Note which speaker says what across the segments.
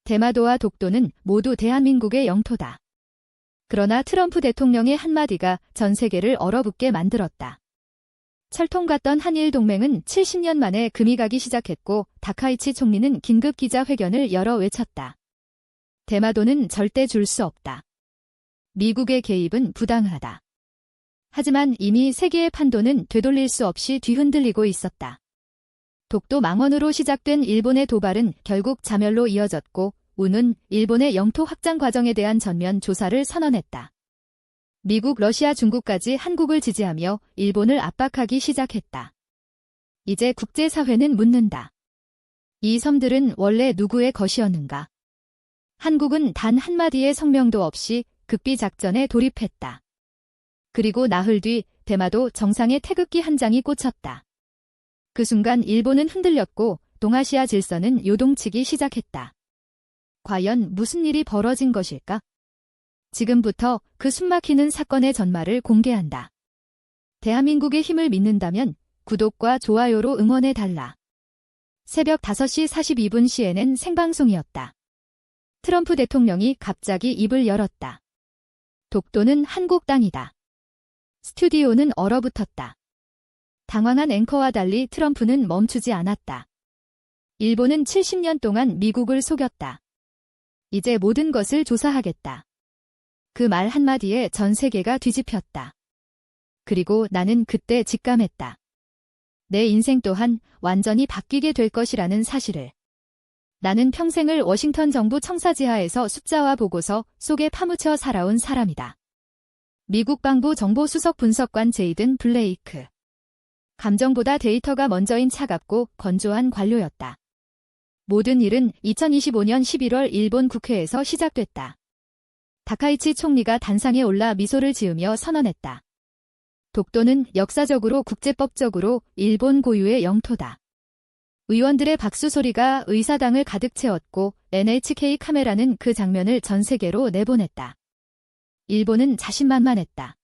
Speaker 1: 대마도와 독도는 모두 대한민국의 영토다. 그러나 트럼프 대통령의 한마디가 전 세계를 얼어붙게 만들었다. 철통 같던 한일 동맹은 70년 만에 금이 가기 시작했고 다카이치 총리는 긴급 기자회견을 열어 외쳤다. 대마도는 절대 줄 수 없다. 미국의 개입은 부당하다. 하지만 이미 세계의 판도는 되돌릴 수 없이 뒤흔들리고 있었다. 독도 망언으로 시작된 일본의 도발은 결국 자멸로 이어졌고 운은 일본의 영토 확장 과정에 대한 전면 조사를 선언했다. 미국, 러시아, 중국까지 한국을 지지하며 일본을 압박하기 시작했다. 이제 국제사회는 묻는다. 이 섬들은 원래 누구의 것이었는가? 한국은 단 한마디의 성명도 없이 극비 작전에 돌입했다. 그리고 나흘 뒤 대마도 정상에 태극기 한 장이 꽂혔다. 그 순간 일본은 흔들렸고 동아시아 질서는 요동치기 시작했다. 과연 무슨 일이 벌어진 것일까? 지금부터 그 숨막히는 사건의 전말을 공개한다. 대한민국의 힘을 믿는다면 구독과 좋아요로 응원해달라. 새벽 5시 42분 CNN 생방송이었다. 트럼프 대통령이 갑자기 입을 열었다. 독도는 한국 땅이다. 스튜디오는 얼어붙었다. 당황한 앵커와 달리 트럼프는 멈추지 않았다. 일본은 70년 동안 미국을 속였다. 이제 모든 것을 조사하겠다. 그 말 한마디에 전 세계가 뒤집혔다. 그리고 나는 그때 직감했다. 내 인생 또한 완전히 바뀌게 될 것이라는 사실을. 나는 평생을 워싱턴 정부 청사지하에서 숫자와 보고서 속에 파묻혀 살아온 사람이다. 미국 방부 정보수석 분석관 제이든 블레이크. 감정보다 데이터가 먼저인 차갑고 건조한 관료였다. 모든 일은 2025년 11월 일본 국회에서 시작됐다. 다카이치 총리가 단상에 올라 미소를 지으며 선언했다. 독도는 역사적으로 국제법적으로 일본 고유의 영토다. 의원들의 박수 소리가 의사당을 가득 채웠고 NHK 카메라는 그 장면을 전 세계로 내보냈다. 일본은 자신만만했다.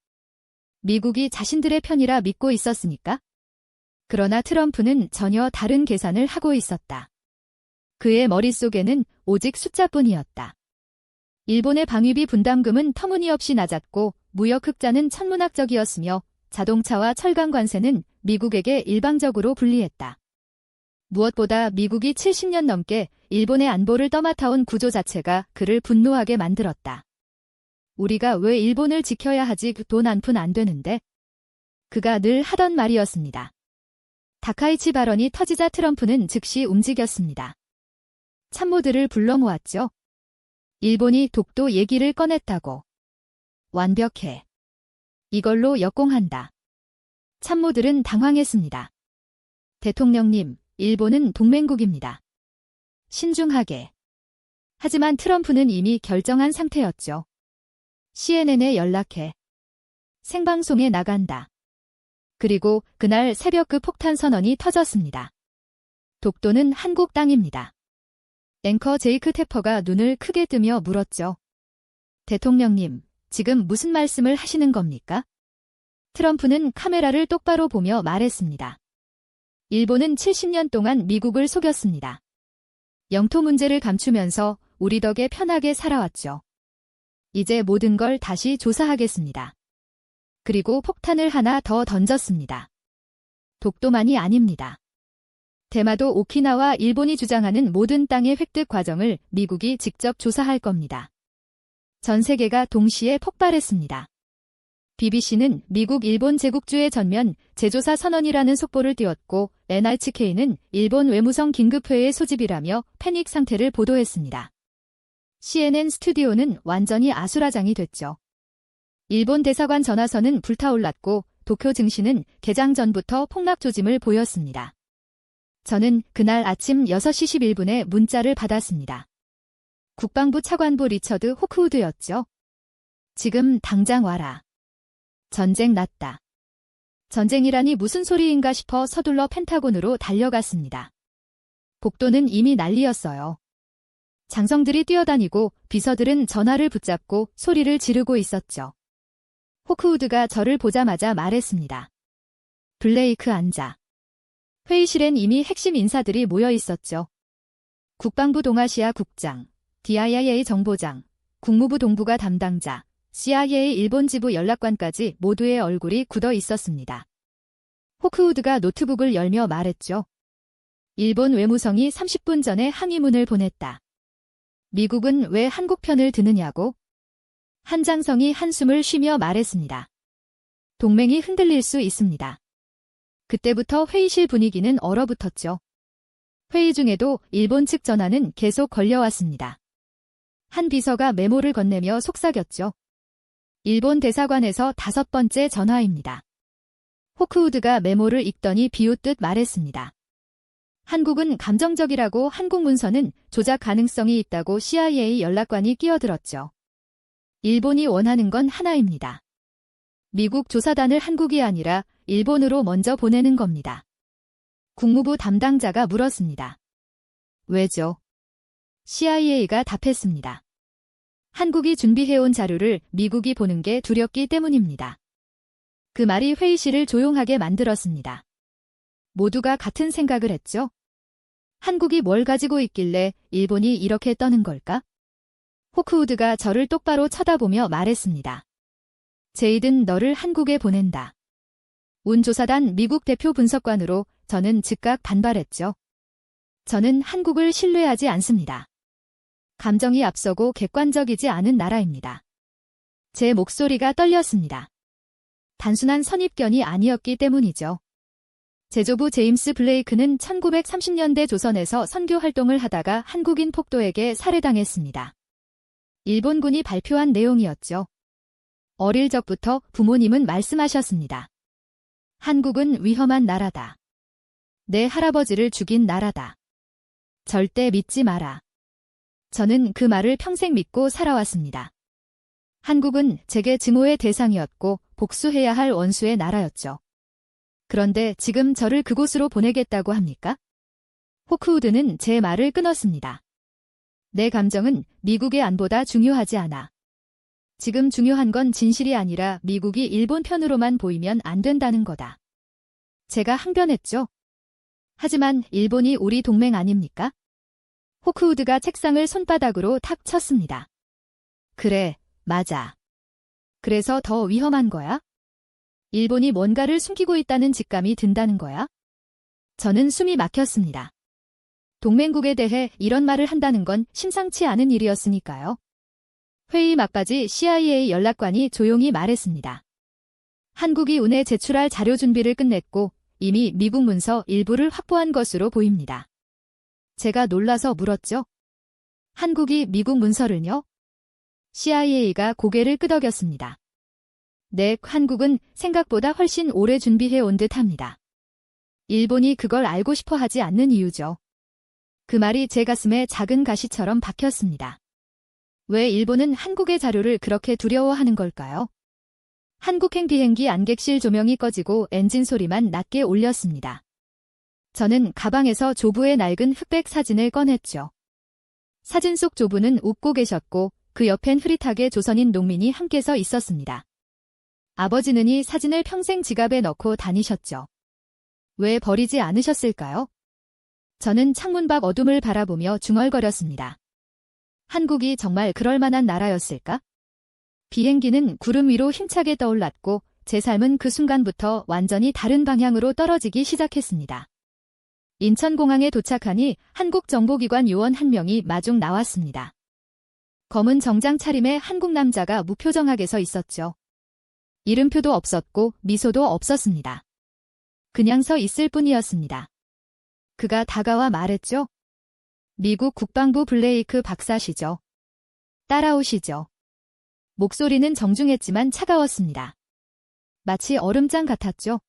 Speaker 1: 미국이 자신들의 편이라 믿고 있었으니까? 그러나 트럼프는 전혀 다른 계산을 하고 있었다. 그의 머릿속에는 오직 숫자뿐이었다. 일본의 방위비 분담금은 터무니없이 낮았고 무역 흑자는 천문학적이었으며 자동차와 철강 관세는 미국에게 일방적으로 불리했다. 무엇보다 미국이 70년 넘게 일본의 안보를 떠맡아온 구조 자체가 그를 분노하게 만들었다. 우리가 왜 일본을 지켜야 하지? 돈 한 푼 안 되는데? 그가 늘 하던 말이었습니다. 다카이치 발언이 터지자 트럼프는 즉시 움직였습니다. 참모들을 불러 모았죠. 일본이 독도 얘기를 꺼냈다고. 완벽해. 이걸로 역공한다. 참모들은 당황했습니다. 대통령님, 일본은 동맹국입니다. 신중하게. 하지만 트럼프는 이미 결정한 상태였죠. CNN에 연락해. 생방송에 나간다. 그리고 그날 새벽 그 폭탄 선언이 터졌습니다. 독도는 한국 땅입니다. 앵커 제이크 테퍼가 눈을 크게 뜨며 물었죠. 대통령님, 지금 무슨 말씀을 하시는 겁니까? 트럼프는 카메라를 똑바로 보며 말했습니다. 일본은 70년 동안 미국을 속였습니다. 영토 문제를 감추면서 우리 덕에 편하게 살아왔죠. 이제 모든 걸 다시 조사하겠습니다. 그리고 폭탄을 하나 더 던졌습니다. 독도만이 아닙니다. 대마도, 오키나와 일본이 주장하는 모든 땅의 획득 과정을 미국이 직접 조사할 겁니다. 전 세계가 동시에 폭발했습니다. BBC는 미국 일본 제국주의 전면 재조사 선언이라는 속보를 띄웠고 NHK는 일본 외무성 긴급회의 소집이라며 패닉 상태를 보도했습니다. CNN 스튜디오는 완전히 아수라장이 됐죠. 일본 대사관 전화선은 불타올랐고 도쿄 증시는 개장 전부터 폭락 조짐을 보였습니다. 저는 그날 아침 6시 11분에 문자를 받았습니다. 국방부 차관보 리처드 호크우드였죠. 지금 당장 와라. 전쟁 났다. 전쟁이라니 무슨 소리인가 싶어 서둘러 펜타곤으로 달려갔습니다. 복도는 이미 난리였어요. 장성들이 뛰어다니고 비서들은 전화를 붙잡고 소리를 지르고 있었죠. 호크우드가 저를 보자마자 말했습니다. 블레이크 앉아. 회의실엔 이미 핵심 인사들이 모여 있었죠. 국방부 동아시아 국장, DIA 정보장, 국무부 동북아 담당자, CIA 일본 지부 연락관까지 모두의 얼굴이 굳어 있었습니다. 호크우드가 노트북을 열며 말했죠. 일본 외무성이 30분 전에 항의문을 보냈다. 미국은 왜 한국 편을 드느냐고? 한장성이 한숨을 쉬며 말했습니다. 동맹이 흔들릴 수 있습니다. 그때부터 회의실 분위기는 얼어붙었죠. 회의 중에도 일본 측 전화는 계속 걸려왔습니다. 한 비서가 메모를 건네며 속삭였죠. 일본 대사관에서 5번째 전화입니다. 호크우드가 메모를 읽더니 비웃듯 말했습니다. 한국은 감정적이라고 한국 문서는 조작 가능성이 있다고 CIA 연락관이 끼어들었죠. 일본이 원하는 건 하나입니다. 미국 조사단을 한국이 아니라 일본으로 먼저 보내는 겁니다. 국무부 담당자가 물었습니다. 왜죠? CIA가 답했습니다. 한국이 준비해온 자료를 미국이 보는 게 두렵기 때문입니다. 그 말이 회의실을 조용하게 만들었습니다. 모두가 같은 생각을 했죠. 한국이 뭘 가지고 있길래 일본이 이렇게 떠는 걸까? 호크우드가 저를 똑바로 쳐다보며 말했습니다. 제이든 너를 한국에 보낸다. 운조사단 미국 대표 분석관으로 저는 즉각 반발했죠. 저는 한국을 신뢰하지 않습니다. 감정이 앞서고 객관적이지 않은 나라입니다. 제 목소리가 떨렸습니다. 단순한 선입견이 아니었기 때문이죠. 제조부 제임스 블레이크는 1930년대 조선에서 선교 활동을 하다가 한국인 폭도에게 살해당했습니다. 일본군이 발표한 내용이었죠. 어릴 적부터 부모님은 말씀하셨습니다. 한국은 위험한 나라다. 내 할아버지를 죽인 나라다. 절대 믿지 마라. 저는 그 말을 평생 믿고 살아왔습니다. 한국은 제게 증오의 대상이었고 복수해야 할 원수의 나라였죠. 그런데 지금 저를 그곳으로 보내겠다고 합니까? 호크우드는 제 말을 끊었습니다. 내 감정은 미국의 안보다 중요하지 않아. 지금 중요한 건 진실이 아니라 미국이 일본 편으로만 보이면 안 된다는 거다. 제가 항변했죠. 하지만 일본이 우리 동맹 아닙니까? 호크우드가 책상을 손바닥으로 탁 쳤습니다. 그래, 맞아. 그래서 더 위험한 거야? 일본이 뭔가를 숨기고 있다는 직감이 든다는 거야? 저는 숨이 막혔습니다. 동맹국에 대해 이런 말을 한다는 건 심상치 않은 일이었으니까요. 회의 막바지 CIA 연락관이 조용히 말했습니다. 한국이 운에 제출할 자료 준비를 끝냈고 이미 미국 문서 일부를 확보한 것으로 보입니다. 제가 놀라서 물었죠. 한국이 미국 문서를요? CIA가 고개를 끄덕였습니다. 네, 한국은 생각보다 훨씬 오래 준비해 온 듯합니다. 일본이 그걸 알고 싶어 하지 않는 이유죠. 그 말이 제 가슴에 작은 가시처럼 박혔습니다. 왜 일본은 한국의 자료를 그렇게 두려워하는 걸까요? 한국행 비행기 안객실 조명이 꺼지고 엔진 소리만 낮게 울렸습니다. 저는 가방에서 조부의 낡은 흑백 사진을 꺼냈죠. 사진 속 조부는 웃고 계셨고 그 옆엔 흐릿하게 조선인 농민이 함께 서 있었습니다. 아버지는 이 사진을 평생 지갑에 넣고 다니셨죠. 왜 버리지 않으셨을까요? 저는 창문 밖 어둠을 바라보며 중얼거렸습니다. 한국이 정말 그럴 만한 나라였을까? 비행기는 구름 위로 힘차게 떠올랐고 제 삶은 그 순간부터 완전히 다른 방향으로 떨어지기 시작했습니다. 인천공항에 도착하니 한국 정보기관 요원 한 명이 마중 나왔습니다. 검은 정장 차림의 한국 남자가 무표정하게 서 있었죠. 이름표도 없었고 미소도 없었습니다. 그냥 서 있을 뿐이었습니다. 그가 다가와 말했죠. 미국 국방부 블레이크 박사시죠. 따라오시죠. 목소리는 정중했지만 차가웠습니다. 마치 얼음장 같았죠.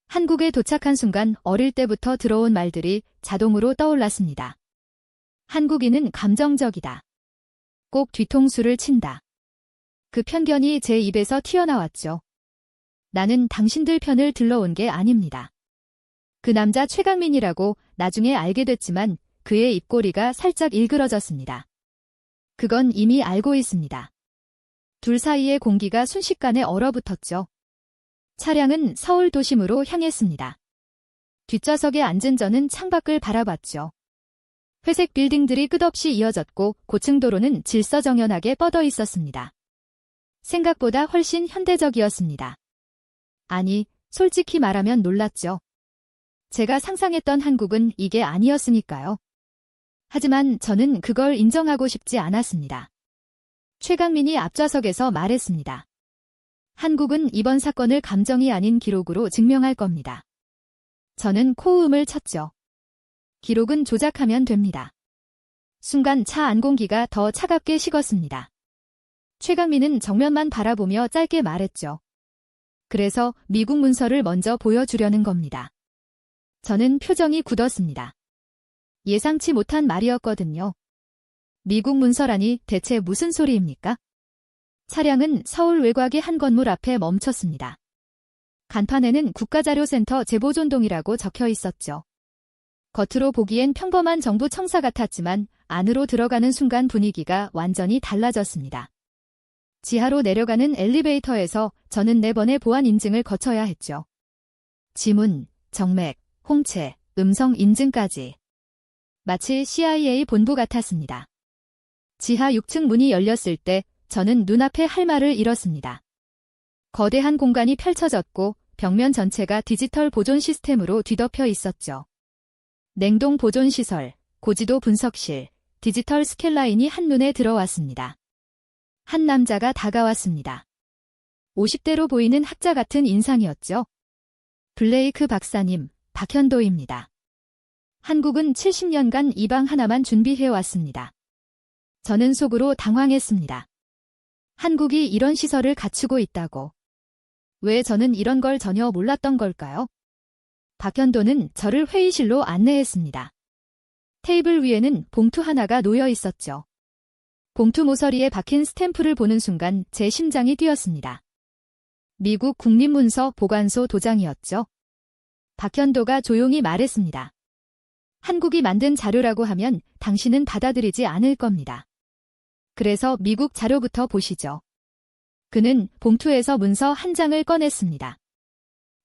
Speaker 1: 한국에 도착한 순간 어릴 때부터 들어온 말들이 자동으로 떠올랐습니다. 한국인은 감정적이다. 꼭 뒤통수를 친다. 그 편견이 제 입에서 튀어나왔죠. 나는 당신들 편을 들러온 게 아닙니다. 그 남자 최강민이라고 나중에 알게 됐지만 그의 입꼬리가 살짝 일그러졌습니다. 그건 이미 알고 있습니다. 둘 사이의 공기가 순식간에 얼어붙었죠. 차량은 서울 도심으로 향했습니다. 뒷좌석에 앉은 저는 창밖을 바라봤죠. 회색 빌딩들이 끝없이 이어졌고 고층 도로는 질서정연하게 뻗어 있었습니다. 생각보다 훨씬 현대적이었습니다. 아니, 솔직히 말하면 놀랐죠. 제가 상상했던 한국은 이게 아니었으니까요. 하지만 저는 그걸 인정하고 싶지 않았습니다. 최강민이 앞좌석에서 말했습니다. 한국은 이번 사건을 감정이 아닌 기록으로 증명할 겁니다. 저는 코음을 쳤죠. 기록은 조작하면 됩니다. 순간 차 안공기가 더 차갑게 식었습니다. 최강민은 정면만 바라보며 짧게 말했죠. 그래서 미국 문서를 먼저 보여주려는 겁니다. 저는 표정이 굳었습니다. 예상치 못한 말이었거든요. 미국 문서라니 대체 무슨 소리입니까? 차량은 서울 외곽의 한 건물 앞에 멈췄습니다. 간판에는 국가자료센터 제보존동이라고 적혀 있었죠. 겉으로 보기엔 평범한 정부 청사 같았지만 안으로 들어가는 순간 분위기가 완전히 달라졌습니다. 지하로 내려가는 엘리베이터에서 저는 4번의 보안 인증을 거쳐야 했죠. 지문, 정맥, 홍채, 음성 인증까지. 마치 CIA 본부 같았습니다. 지하 6층 문이 열렸을 때 저는 눈앞에 할 말을 잃었습니다. 거대한 공간이 펼쳐졌고 벽면 전체가 디지털 보존 시스템으로 뒤덮여 있었죠. 냉동 보존 시설, 고지도 분석실, 디지털 스캔라인이 한눈에 들어왔습니다. 한 남자가 다가왔습니다. 50대로 보이는 학자 같은 인상이었죠. 블레이크 박사님, 박현도입니다. 한국은 70년간 이 방 하나만 준비해왔습니다. 저는 속으로 당황했습니다. 한국이 이런 시설을 갖추고 있다고. 왜 저는 이런 걸 전혀 몰랐던 걸까요? 박현도는 저를 회의실로 안내했습니다. 테이블 위에는 봉투 하나가 놓여 있었죠. 봉투 모서리에 박힌 스탬프를 보는 순간 제 심장이 뛰었습니다. 미국 국립문서 보관소 도장이었죠. 박현도가 조용히 말했습니다. 한국이 만든 자료라고 하면 당신은 받아들이지 않을 겁니다. 그래서 미국 자료부터 보시죠. 그는 봉투에서 문서 한 장을 꺼냈습니다.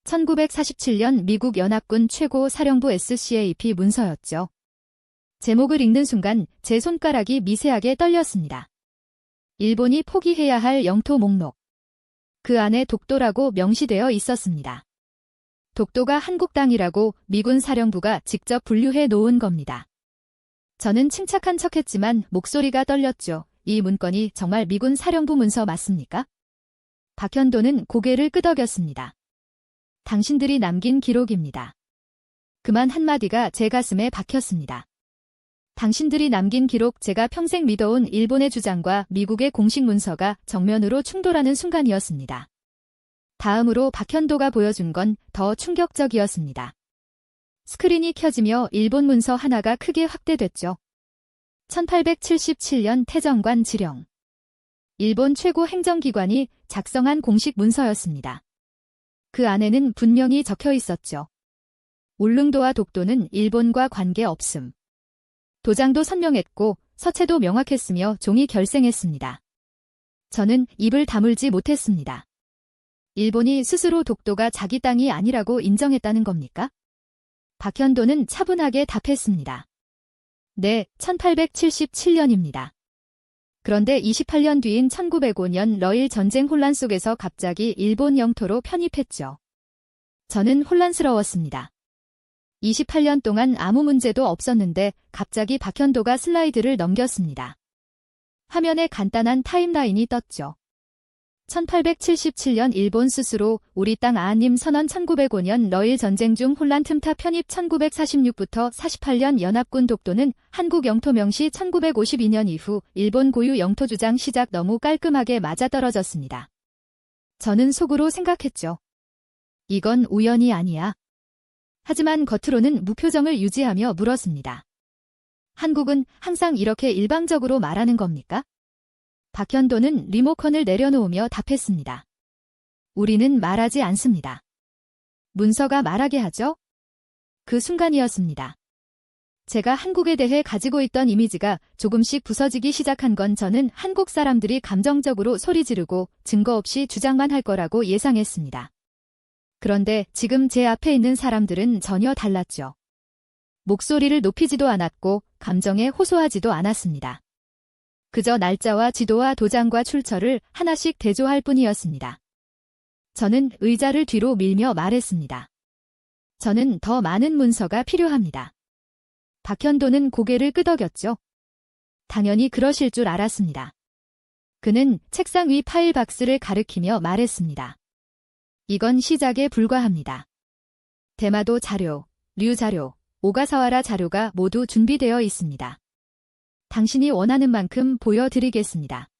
Speaker 1: 1947년 미국 연합군 최고 사령부 SCAP 문서였죠. 제목을 읽는 순간 제 손가락이 미세하게 떨렸습니다. 일본이 포기해야 할 영토 목록. 그 안에 독도라고 명시되어 있었습니다. 독도가 한국 땅이라고 미군 사령부가 직접 분류해 놓은 겁니다. 저는 침착한 척했지만 목소리가 떨렸죠. 이 문건이 정말 미군 사령부 문서 맞습니까? 박현도는 고개를 끄덕였습니다. 당신들이 남긴 기록입니다. 그만 한마디가 제 가슴에 박혔습니다. 당신들이 남긴 기록, 제가 평생 믿어온 일본의 주장과 미국의 공식 문서가 정면으로 충돌하는 순간이었습니다. 다음으로 박현도가 보여준 건 더 충격적이었습니다. 스크린이 켜지며 일본 문서 하나가 크게 확대됐죠. 1877년 태정관 지령. 일본 최고 행정기관이 작성한 공식 문서였습니다. 그 안에는 분명히 적혀 있었죠. 울릉도와 독도는 일본과 관계없음. 도장도 선명했고 서체도 명확했으며 종이 결생했습니다. 저는 입을 다물지 못했습니다. 일본이 스스로 독도가 자기 땅이 아니라고 인정했다는 겁니까? 박현도는 차분하게 답했습니다. 네, 1877년입니다. 그런데 28년 뒤인 1905년 러일 전쟁 혼란 속에서 갑자기 일본 영토로 편입했죠. 저는 혼란스러웠습니다. 28년 동안 아무 문제도 없었는데 갑자기 박현도가 슬라이드를 넘겼습니다. 화면에 간단한 타임라인이 떴죠. 1877년 일본 스스로 우리 땅 아님 선언 1905년 러일 전쟁 중 혼란 틈타 편입 1946부터 48년 연합군 독도는 한국 영토 명시 1952년 이후 일본 고유 영토 주장 시작 너무 깔끔하게 맞아떨어졌습니다. 저는 속으로 생각했죠. 이건 우연이 아니야. 하지만 겉으로는 무표정을 유지하며 물었습니다. 한국은 항상 이렇게 일방적으로 말하는 겁니까? 박현도는 리모컨을 내려놓으며 답했습니다. 우리는 말하지 않습니다. 문서가 말하게 하죠? 그 순간이었습니다. 제가 한국에 대해 가지고 있던 이미지가 조금씩 부서지기 시작한 건 저는 한국 사람들이 감정적으로 소리 지르고 증거 없이 주장만 할 거라고 예상했습니다. 그런데 지금 제 앞에 있는 사람들은 전혀 달랐죠. 목소리를 높이지도 않았고 감정에 호소하지도 않았습니다. 그저 날짜와 지도와 도장과 출처를 하나씩 대조할 뿐이었습니다. 저는 의자를 뒤로 밀며 말했습니다. 저는 더 많은 문서가 필요합니다. 박현도는 고개를 끄덕였죠. 당연히 그러실 줄 알았습니다. 그는 책상 위 파일 박스를 가리키며 말했습니다. 이건 시작에 불과합니다. 대마도 자료, 류 자료, 오가사와라 자료가 모두 준비되어 있습니다. 당신이 원하는 만큼 보여드리겠습니다.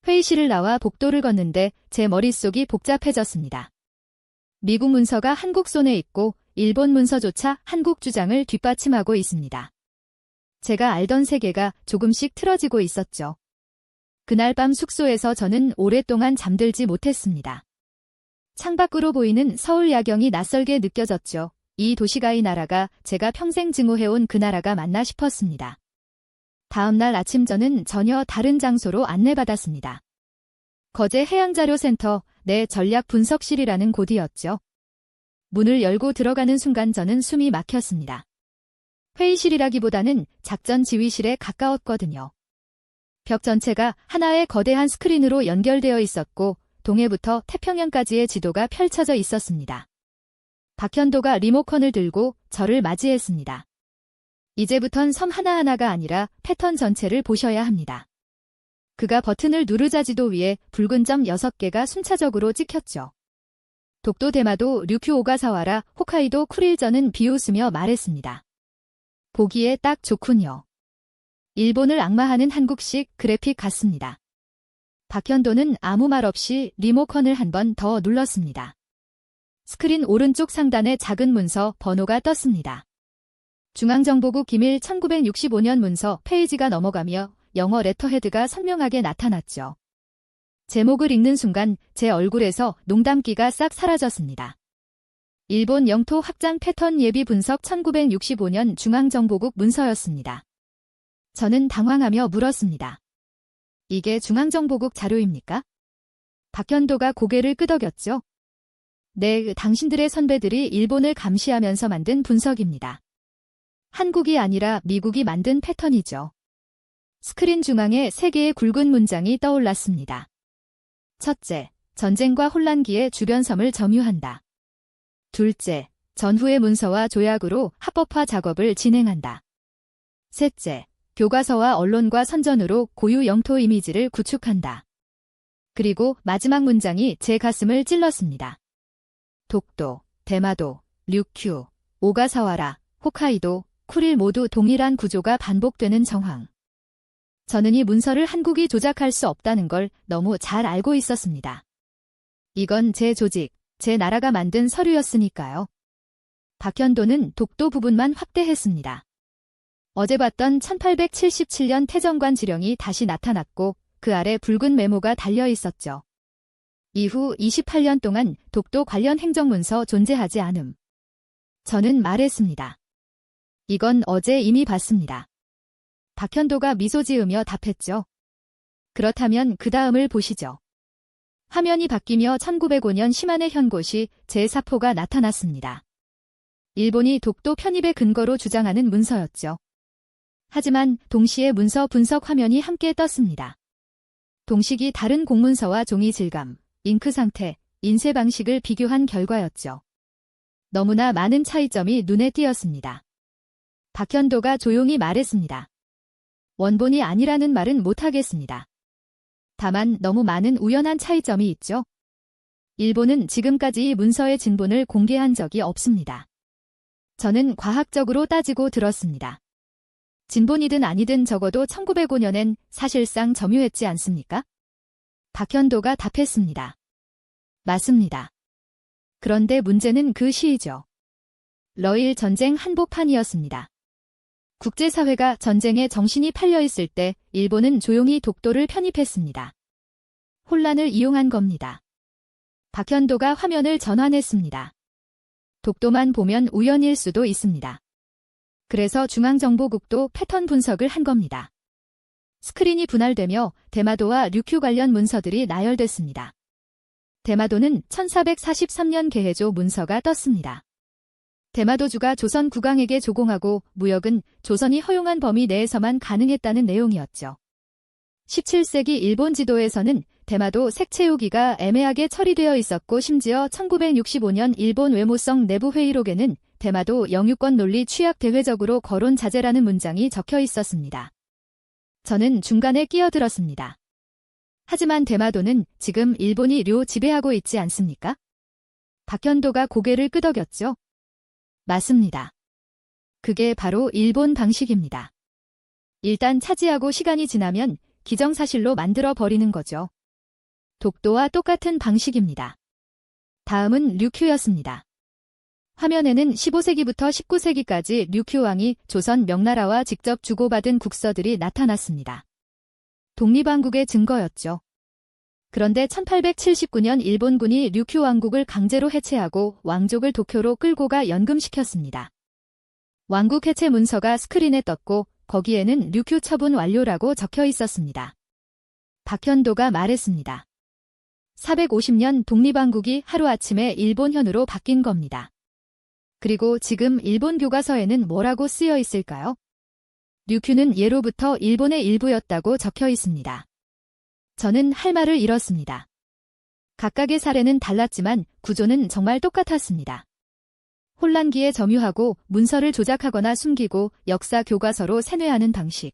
Speaker 1: 회의실을 나와 복도를 걷는데 제 머릿속이 복잡해졌습니다. 미국 문서가 한국 손에 있고 일본 문서조차 한국 주장을 뒷받침하고 있습니다. 제가 알던 세계가 조금씩 틀어지고 있었죠. 그날 밤 숙소에서 저는 오랫동안 잠들지 못했습니다. 창밖으로 보이는 서울 야경이 낯설게 느껴졌죠. 이 도시가의 나라가 제가 평생 증오해온 그 나라가 맞나 싶었습니다. 다음 날 아침 저는 전혀 다른 장소로 안내받았습니다. 거제 해양자료센터 내 전략분석실이라는 곳이었죠. 문을 열고 들어가는 순간 저는 숨이 막혔습니다. 회의실이라기보다는 작전 지휘실에 가까웠거든요. 벽 전체가 하나의 거대한 스크린으로 연결되어 있었고 동해부터 태평양까지의 지도가 펼쳐져 있었습니다. 박현도가 리모컨을 들고 저를 맞이했습니다. 이제부턴 섬 하나하나가 아니라 패턴 전체를 보셔야 합니다. 그가 버튼을 누르자 지도 위에 붉은 점 6개가 순차적으로 찍혔죠. 독도 대마도 류큐 오가사와라 홋카이도 쿠릴저는 비웃으며 말했습니다. 보기에 딱 좋군요. 일본을 악마하는 한국식 그래픽 같습니다. 박현도는 아무 말 없이 리모컨을 한 번 더 눌렀습니다. 스크린 오른쪽 상단에 작은 문서 번호가 떴습니다. 중앙정보국 기밀 1965년 문서 페이지가 넘어가며 영어 레터헤드가 선명하게 나타났죠. 제목을 읽는 순간 제 얼굴에서 농담기가 싹 사라졌습니다. 일본 영토 확장 패턴 예비 분석 1965년 중앙정보국 문서였습니다. 저는 당황하며 물었습니다. 이게 중앙정보국 자료입니까? 박현도가 고개를 끄덕였죠. 네, 당신들의 선배들이 일본을 감시하면서 만든 분석입니다. 한국이 아니라 미국이 만든 패턴이죠. 스크린 중앙에 3개의 굵은 문장이 떠올랐습니다. 첫째, 전쟁과 혼란기에 주변 섬을 점유한다. 둘째, 전후의 문서와 조약으로 합법화 작업을 진행한다. 셋째, 교과서와 언론과 선전으로 고유 영토 이미지를 구축한다. 그리고 마지막 문장이 제 가슴을 찔렀습니다. 독도, 대마도, 류큐, 오가사와라, 홋카이도, 쿠릴 모두 동일한 구조가 반복되는 정황. 저는 이 문서를 한국이 조작할 수 없다는 걸 너무 잘 알고 있었습니다. 이건 제 조직, 제 나라가 만든 서류였으니까요. 박현도는 독도 부분만 확대했습니다. 어제 봤던 1877년 태정관 지령이 다시 나타났고 그 아래 붉은 메모가 달려 있었죠. 이후 28년 동안 독도 관련 행정문서 존재하지 않음. 저는 말했습니다. 이건 어제 이미 봤습니다. 박현도가 미소 지으며 답했죠. 그렇다면 그 다음을 보시죠. 화면이 바뀌며 1905년 시마네 현고시 제4포가 나타났습니다. 일본이 독도 편입의 근거로 주장하는 문서였죠. 하지만 동시에 문서 분석 화면이 함께 떴습니다. 동식이 다른 공문서와 종이 질감, 잉크 상태, 인쇄 방식을 비교한 결과였죠. 너무나 많은 차이점이 눈에 띄었습니다. 박현도가 조용히 말했습니다. 원본이 아니라는 말은 못하겠습니다. 다만 너무 많은 우연한 차이점이 있죠. 일본은 지금까지 이 문서의 진본을 공개한 적이 없습니다. 저는 과학적으로 따지고 들었습니다. 진본이든 아니든 적어도 1905년엔 사실상 점유했지 않습니까? 박현도가 답했습니다. 맞습니다. 그런데 문제는 그 시이죠. 러일 전쟁 한복판이었습니다. 국제사회가 전쟁에 정신이 팔려있을 때 일본은 조용히 독도를 편입했습니다. 혼란을 이용한 겁니다. 박현도가 화면을 전환했습니다. 독도만 보면 우연일 수도 있습니다. 그래서 중앙정보국도 패턴 분석을 한 겁니다. 스크린이 분할되며 대마도와 류큐 관련 문서들이 나열됐습니다. 대마도는 1443년 개해조 문서가 떴습니다. 대마도주가 조선 국왕에게 조공하고 무역은 조선이 허용한 범위 내에서만 가능했다는 내용이었죠. 17세기 일본 지도에서는 대마도 색채우기가 애매하게 처리되어 있었고 심지어 1965년 일본 외무성 내부회의록에는 대마도 영유권 논리 취약 대외적으로 거론 자제라는 문장이 적혀 있었습니다. 저는 중간에 끼어들었습니다. 하지만 대마도는 지금 일본이 료 지배하고 있지 않습니까? 박현도가 고개를 끄덕였죠. 맞습니다. 그게 바로 일본 방식입니다. 일단 차지하고 시간이 지나면 기정사실로 만들어 버리는 거죠. 독도와 똑같은 방식입니다. 다음은 류큐였습니다. 화면에는 15세기부터 19세기까지 류큐왕이 조선 명나라와 직접 주고받은 국서들이 나타났습니다. 독립왕국의 증거였죠. 그런데 1879년 일본군이 류큐 왕국을 강제로 해체하고 왕족을 도쿄로 끌고 가 연금시켰습니다. 왕국 해체 문서가 스크린에 떴고 거기에는 류큐 처분 완료라고 적혀 있었습니다. 박현도가 말했습니다. 450년 독립왕국이 하루아침에 일본현으로 바뀐 겁니다. 그리고 지금 일본 교과서에는 뭐라고 쓰여 있을까요? 류큐는 예로부터 일본의 일부였다고 적혀 있습니다. 저는 할 말을 잃었습니다. 각각의 사례는 달랐지만 구조는 정말 똑같았습니다. 혼란기에 점유하고 문서를 조작하거나 숨기고 역사 교과서로 세뇌하는 방식.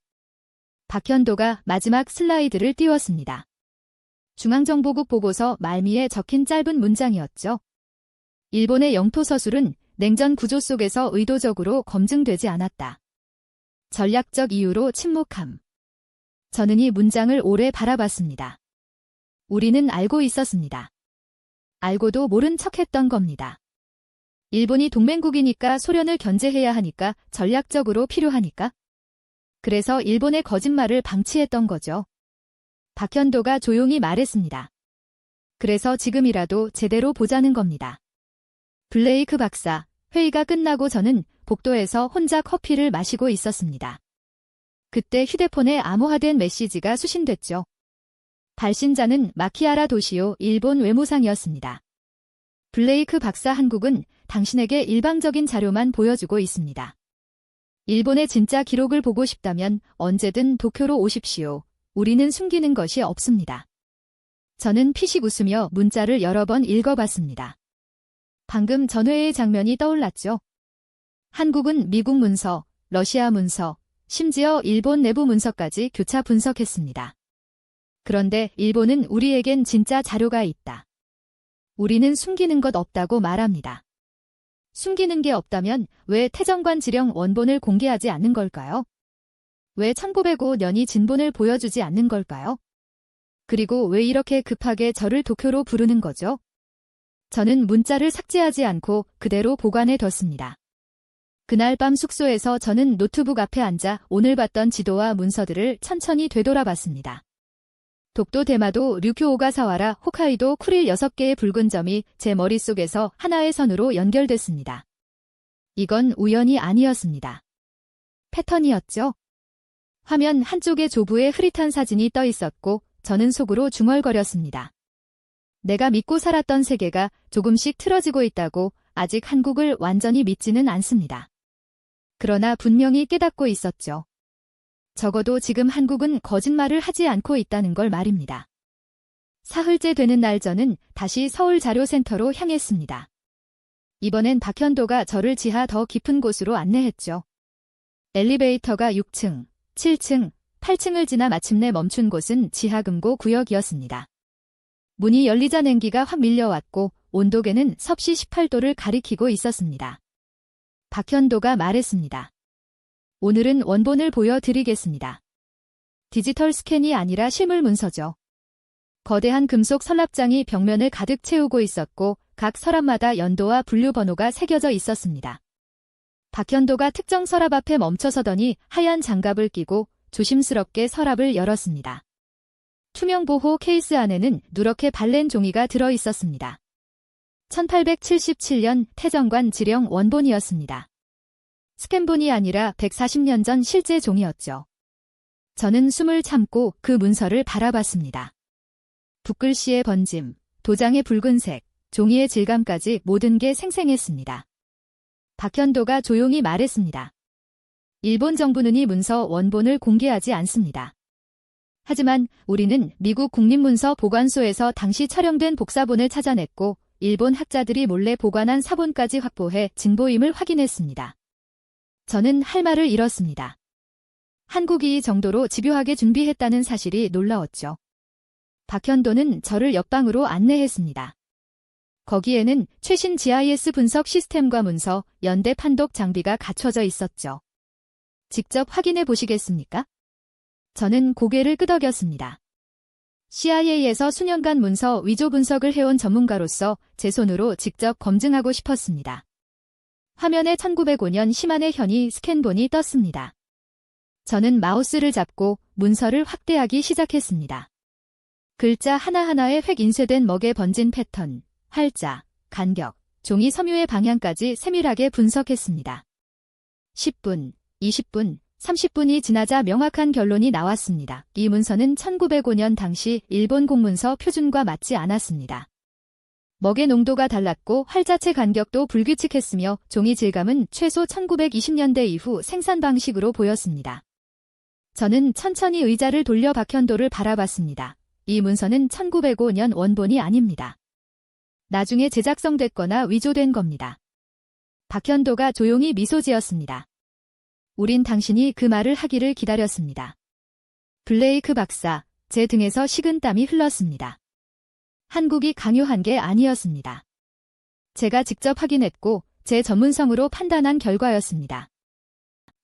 Speaker 1: 박현도가 마지막 슬라이드를 띄웠습니다. 중앙정보국 보고서 말미에 적힌 짧은 문장이었죠. 일본의 영토 서술은 냉전 구조 속에서 의도적으로 검증되지 않았다. 전략적 이유로 침묵함. 저는 이 문장을 오래 바라봤습니다. 우리는 알고 있었습니다. 알고도 모른 척했던 겁니다. 일본이 동맹국이니까 소련을 견제해야 하니까 전략적으로 필요하니까. 그래서 일본의 거짓말을 방치했던 거죠. 박현도가 조용히 말했습니다. 그래서 지금이라도 제대로 보자는 겁니다. 블레이크 박사, 회의가 끝나고 저는 복도에서 혼자 커피를 마시고 있었습니다. 그때 휴대폰에 암호화된 메시지가 수신됐죠. 발신자는 마키하라 도시오 일본 외무상이었습니다. 블레이크 박사, 한국은 당신에게 일방적인 자료만 보여주고 있습니다. 일본의 진짜 기록을 보고 싶다면 언제든 도쿄로 오십시오. 우리는 숨기는 것이 없습니다. 저는 피식 웃으며 문자를 여러 번 읽어봤습니다. 방금 전회의 장면이 떠올랐죠. 한국은 미국 문서, 러시아 문서, 심지어 일본 내부 문서까지 교차 분석했습니다. 그런데 일본은 우리에겐 진짜 자료가 있다. 우리는 숨기는 것 없다고 말합니다. 숨기는 게 없다면 왜 태정관 지령 원본을 공개하지 않는 걸까요? 왜 1905년이 진본을 보여주지 않는 걸까요? 그리고 왜 이렇게 급하게 저를 도쿄로 부르는 거죠? 저는 문자를 삭제하지 않고 그대로 보관해 뒀습니다. 그날 밤 숙소에서 저는 노트북 앞에 앉아 오늘 봤던 지도와 문서들을 천천히 되돌아봤습니다. 독도, 대마도, 류큐, 오가사와라, 홋카이도, 쿠릴 6개의 붉은 점이 제 머릿속에서 하나의 선으로 연결됐습니다. 이건 우연이 아니었습니다. 패턴이었죠. 화면 한쪽에 조부의 흐릿한 사진이 떠 있었고 저는 속으로 중얼거렸습니다. 내가 믿고 살았던 세계가 조금씩 틀어지고 있다고. 아직 한국을 완전히 믿지는 않습니다. 그러나 분명히 깨닫고 있었죠. 적어도 지금 한국은 거짓말을 하지 않고 있다는 걸 말입니다. 사흘째 되는 날 저는 다시 서울자료센터로 향했습니다. 이번엔 박현도가 저를 지하 더 깊은 곳으로 안내했죠. 엘리베이터가 6층, 7층, 8층을 지나 마침내 멈춘 곳은 지하금고 구역이었습니다. 문이 열리자 냉기가 확 밀려왔고 온도계는 섭씨 18도를 가리키고 있었습니다. 박현도가 말했습니다. 오늘은 원본을 보여드리겠습니다. 디지털 스캔이 아니라 실물 문서죠. 거대한 금속 서랍장이 벽면을 가득 채우고 있었고 각 서랍마다 연도와 분류 번호가 새겨져 있었습니다. 박현도가 특정 서랍 앞에 멈춰서더니 하얀 장갑을 끼고 조심스럽게 서랍을 열었습니다. 투명 보호 케이스 안에는 누렇게 발렌 종이가 들어 있었습니다. 1877년 태정관 지령 원본이었습니다. 스캔본이 아니라 140년 전 실제 종이었죠. 저는 숨을 참고 그 문서를 바라봤습니다. 붓글씨의 번짐, 도장의 붉은색, 종이의 질감까지 모든 게 생생했습니다. 박현도가 조용히 말했습니다. 일본 정부는 이 문서 원본을 공개하지 않습니다. 하지만 우리는 미국 국립문서 보관소에서 당시 촬영된 복사본을 찾아냈고 일본 학자들이 몰래 보관한 사본까지 확보해 진보임을 확인했습니다. 저는 할 말을 잃었습니다. 한국이 이 정도로 집요하게 준비했다는 사실이 놀라웠죠. 박현도는 저를 옆방으로 안내했습니다. 거기에는 최신 GIS 분석 시스템과 문서, 연대 판독 장비가 갖춰져 있었죠. 직접 확인해 보시겠습니까? 저는 고개를 끄덕였습니다. CIA에서 수년간 문서 위조 분석을 해온 전문가로서 제 손으로 직접 검증하고 싶었습니다. 화면에 1905년 시만의 현이 스캔본이 떴습니다. 저는 마우스를 잡고 문서를 확대하기 시작했습니다. 글자 하나하나에 획 인쇄된 먹에 번진 패턴, 활자, 간격, 종이 섬유의 방향까지 세밀하게 분석했습니다. 10분, 20분, 30분이 지나자 명확한 결론이 나왔습니다. 이 문서는 1905년 당시 일본 공문서 표준과 맞지 않았습니다. 먹의 농도가 달랐고 활자체 간격도 불규칙했으며 종이 질감은 최소 1920년대 이후 생산 방식으로 보였습니다. 저는 천천히 의자를 돌려 박현도를 바라봤습니다. 이 문서는 1905년 원본이 아닙니다. 나중에 제작성됐거나 위조된 겁니다. 박현도가 조용히 미소 지었습니다. 우린 당신이 그 말을 하기를 기다렸습니다. 블레이크 박사, 제 등에서 식은땀이 흘렀습니다. 한국이 강요한 게 아니었습니다. 제가 직접 확인했고 제 전문성으로 판단한 결과였습니다.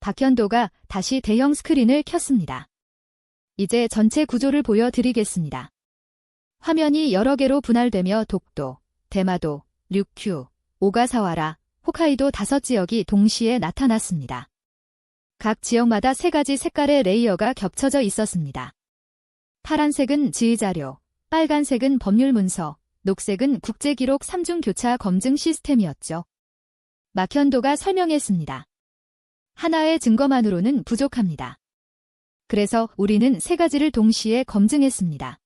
Speaker 1: 박현도가 다시 대형 스크린을 켰습니다. 이제 전체 구조를 보여드리겠습니다. 화면이 여러 개로 분할되며 독도, 대마도, 류큐, 오가사와라, 홋카이도 5지역이 동시에 나타났습니다. 각 지역마다 3가지 색깔의 레이어가 겹쳐져 있었습니다. 파란색은 지휘자료, 빨간색은 법률문서, 녹색은 국제기록 3중 교차 검증 시스템이었죠. 박현도가 설명했습니다. 하나의 증거만으로는 부족합니다. 그래서 우리는 3가지를 동시에 검증했습니다.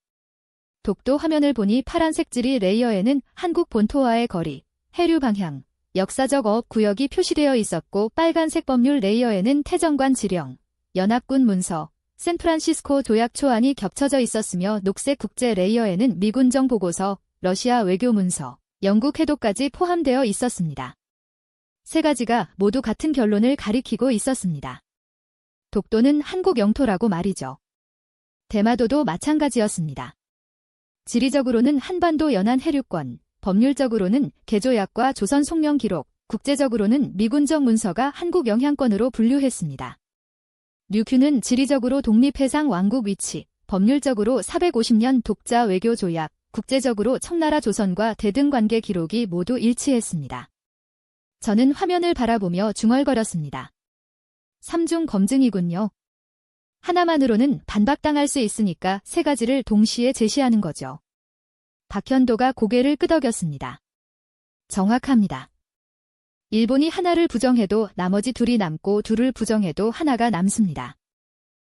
Speaker 1: 독도 화면을 보니 파란색 지리 레이어에는 한국 본토와의 거리, 해류 방향, 역사적 어업 구역이 표시되어 있었고 빨간색 법률 레이어에는 태정관 지령, 연합군 문서, 샌프란시스코 조약 초안이 겹쳐져 있었으며 녹색 국제 레이어에는 미군정 보고서, 러시아 외교 문서, 영국 해독까지 포함되어 있었습니다. 3가지가 모두 같은 결론을 가리키고 있었습니다. 독도는 한국 영토라고 말이죠. 대마도도 마찬가지였습니다. 지리적으로는 한반도 연안 해류권, 법률적으로는 개조약과 조선 송령 기록, 국제적으로는 미군정 문서가 한국 영향권으로 분류했습니다. 류큐는 지리적으로 독립해상 왕국 위치, 법률적으로 450년 독자 외교 조약, 국제적으로 청나라 조선과 대등 관계 기록이 모두 일치했습니다. 저는 화면을 바라보며 중얼거렸습니다. 3중 검증이군요. 하나만으로는 반박당할 수 있으니까 3가지를 동시에 제시하는 거죠. 박현도가 고개를 끄덕였습니다. 정확합니다. 일본이 하나를 부정해도 나머지 2이 남고 2를 부정해도 하나가 남습니다.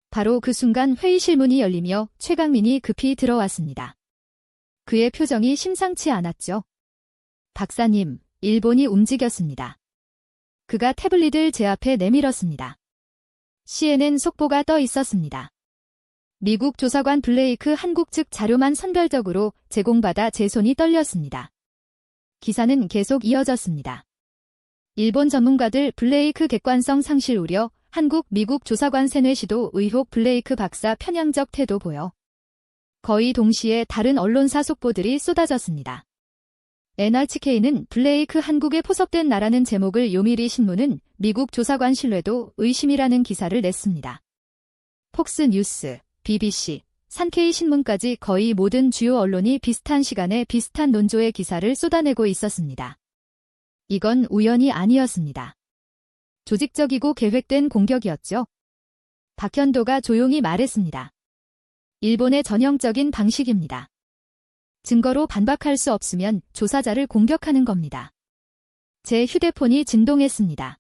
Speaker 1: 바로 그 순간 회의실 문이 열리며 최강민이 급히 들어왔습니다. 그의 표정이 심상치 않았죠. 박사님, 일본이 움직였습니다. 그가 태블릿을 제 앞에 내밀었습니다. CNN 속보가 떠 있었습니다. 미국 조사관 블레이크 한국 측 자료만 선별적으로 제공받아 제 손이 떨렸습니다. 기사는 계속 이어졌습니다. 일본 전문가들 블레이크 객관성 상실 우려, 한국 미국 조사관 세뇌 시도 의혹 블레이크 박사 편향적 태도 보여. 거의 동시에 다른 언론사 속보들이 쏟아졌습니다. NRK는 블레이크 한국에 포섭된 나라는 제목을 요미리 신문은 미국 조사관 신뢰도 의심이라는 기사를 냈습니다. 폭스뉴스, BBC, 산케이 신문까지 거의 모든 주요 언론이 비슷한 시간에 비슷한 논조의 기사를 쏟아내고 있었습니다. 이건 우연이 아니었습니다. 조직적이고 계획된 공격이었죠. 박현도가 조용히 말했습니다. 일본의 전형적인 방식입니다. 증거로 반박할 수 없으면 조사자를 공격하는 겁니다. 제 휴대폰이 진동했습니다.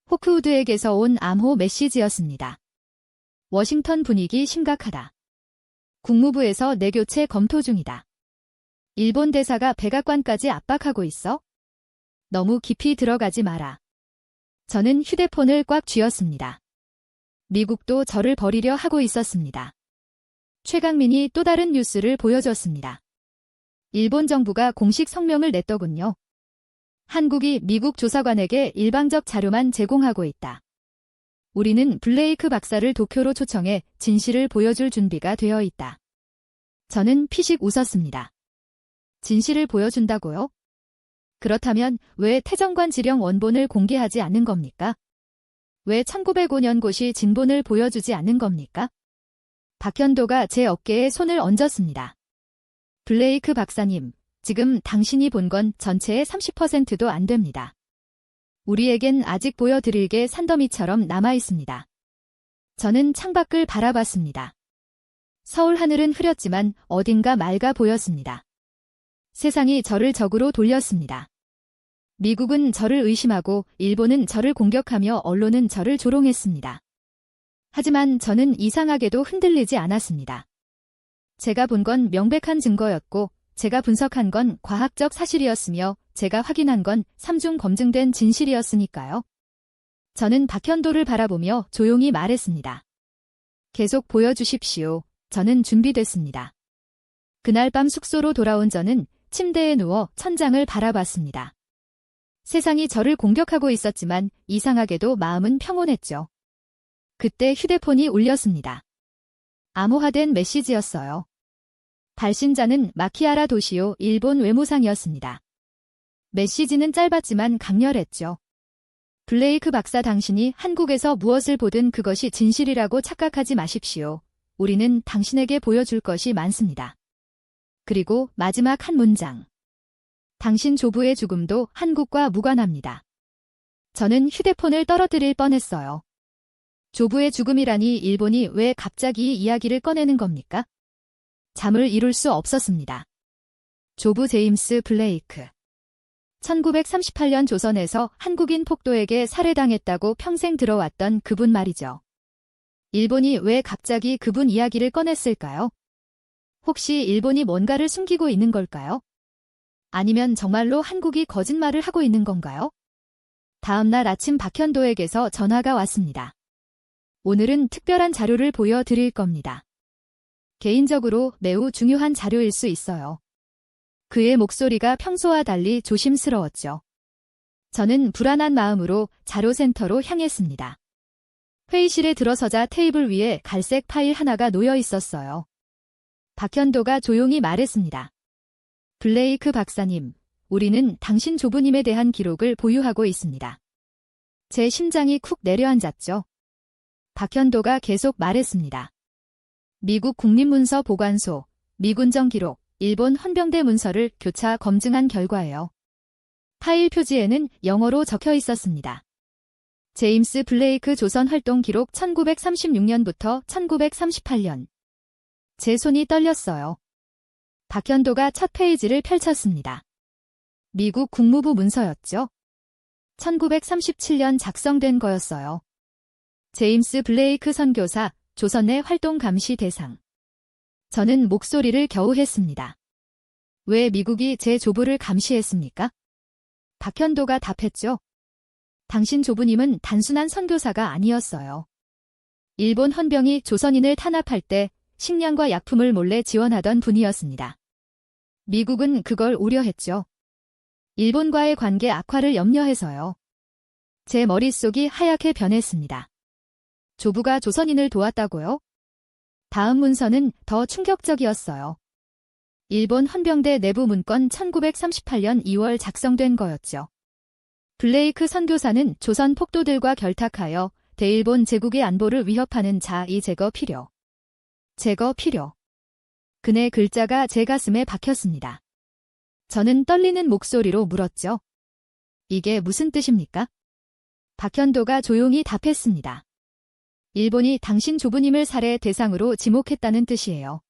Speaker 1: 호크우드에게서 온 암호 메시지였습니다. 워싱턴 분위기 심각하다. 국무부에서 내교체 검토 중이다. 일본 대사가 백악관까지 압박하고 있어? 너무 깊이 들어가지 마라. 저는 휴대폰을 꽉 쥐었습니다. 미국도 저를 버리려 하고 있었습니다. 최강민이 또 다른 뉴스를 보여줬습니다. 일본 정부가 공식 성명을 냈더군요. 한국이 미국 조사관에게 일방적 자료만 제공하고 있다. 우리는 블레이크 박사를 도쿄로 초청해 진실을 보여줄 준비가 되어 있다. 저는 피식 웃었습니다. 진실을 보여준다고요? 그렇다면 왜 태정관 지령 원본을 공개하지 않는 겁니까? 왜 1905년 고시 진본을 보여주지 않는 겁니까? 박현도가 제 어깨에 손을 얹었습니다. 블레이크 박사님, 지금 당신이 본 건 전체의 30%도 안 됩니다. 우리에겐 아직 보여드릴 게 산더미처럼 남아있습니다. 저는 창밖을 바라봤습니다. 서울 하늘은 흐렸지만 어딘가 맑아 보였습니다. 세상이 저를 적으로 돌렸습니다. 미국은 저를 의심하고 일본은 저를 공격하며 언론은 저를 조롱했습니다. 하지만 저는 이상하게도 흔들리지 않았습니다. 제가 본 건 명백한 증거였고 제가 분석한 건 과학적 사실이었으며 제가 확인한 건 삼중 검증된 진실이었으니까요. 저는 박현도를 바라보며 조용히 말했습니다. 계속 보여주십시오. 저는 준비됐습니다. 그날 밤 숙소로 돌아온 저는 침대에 누워 천장을 바라봤습니다. 세상이 저를 공격하고 있었지만 이상하게도 마음은 평온했죠. 그때 휴대폰이 울렸습니다. 암호화된 메시지였어요. 발신자는 마키하라 도시오 일본 외무상이었습니다. 메시지는 짧았지만 강렬했죠. 블레이크 박사 당신이 한국에서 무엇을 보든 그것이 진실이라고 착각하지 마십시오. 우리는 당신에게 보여줄 것이 많습니다. 그리고 마지막 한 문장. 당신 조부의 죽음도 한국과 무관합니다. 저는 휴대폰을 떨어뜨릴 뻔했어요. 조부의 죽음이라니 일본이 왜 갑자기 이 이야기를 꺼내는 겁니까? 잠을 이룰 수 없었습니다. 조부 제임스 블레이크. 1938년 조선에서 한국인 폭도에게 살해당했다고 평생 들어왔던 그분 말이죠. 일본이 왜 갑자기 그분 이야기를 꺼냈을까요? 혹시 일본이 뭔가를 숨기고 있는 걸까요? 아니면 정말로 한국이 거짓말을 하고 있는 건가요? 다음 날 아침 박현도에게서 전화가 왔습니다. 오늘은 특별한 자료를 보여드릴 겁니다. 개인적으로 매우 중요한 자료일 수 있어요. 그의 목소리가 평소와 달리 조심스러웠죠. 저는 불안한 마음으로 자료센터로 향했습니다. 회의실에 들어서자 테이블 위에 갈색 파일 하나가 놓여 있었어요. 박현도가 조용히 말했습니다. 블레이크 박사님, 우리는 당신 조부님에 대한 기록을 보유하고 있습니다. 제 심장이 쿡 내려앉았죠. 박현도가 계속 말했습니다. 미국 국립문서 보관소, 미군정 기록, 일본 헌병대 문서를 교차 검증한 결과예요. 파일 표지에는 영어로 적혀 있었습니다. 제임스 블레이크 조선 활동 기록 1936년부터 1938년. 제 손이 떨렸어요. 박현도가 첫 페이지를 펼쳤습니다. 미국 국무부 문서였죠. 1937년 작성된 거였어요. 제임스 블레이크 선교사, 조선 내 활동 감시 대상. 저는 목소리를 겨우 했습니다. 왜 미국이 제 조부를 감시했습니까? 박현도가 답했죠. 당신 조부님은 단순한 선교사가 아니었어요. 일본 헌병이 조선인을 탄압할 때 식량과 약품을 몰래 지원하던 분이었습니다. 미국은 그걸 우려했죠. 일본과의 관계 악화를 염려해서요. 제 머릿속이 하얗게 변했습니다. 조부가 조선인을 도왔다고요? 다음 문서는 더 충격적이었어요. 일본 헌병대 내부 문건 1938년 2월 작성된 거였죠. 블레이크 선교사는 조선 폭도들과 결탁하여 대일본 제국의 안보를 위협하는 자의 제거 필요. 제거 필요. 그네 글자가 제 가슴에 박혔습니다. 저는 떨리는 목소리로 물었죠. 이게 무슨 뜻입니까? 박현도가 조용히 답했습니다. 일본이 당신 조부님을 살해 대상으로 지목했다는 뜻이에요.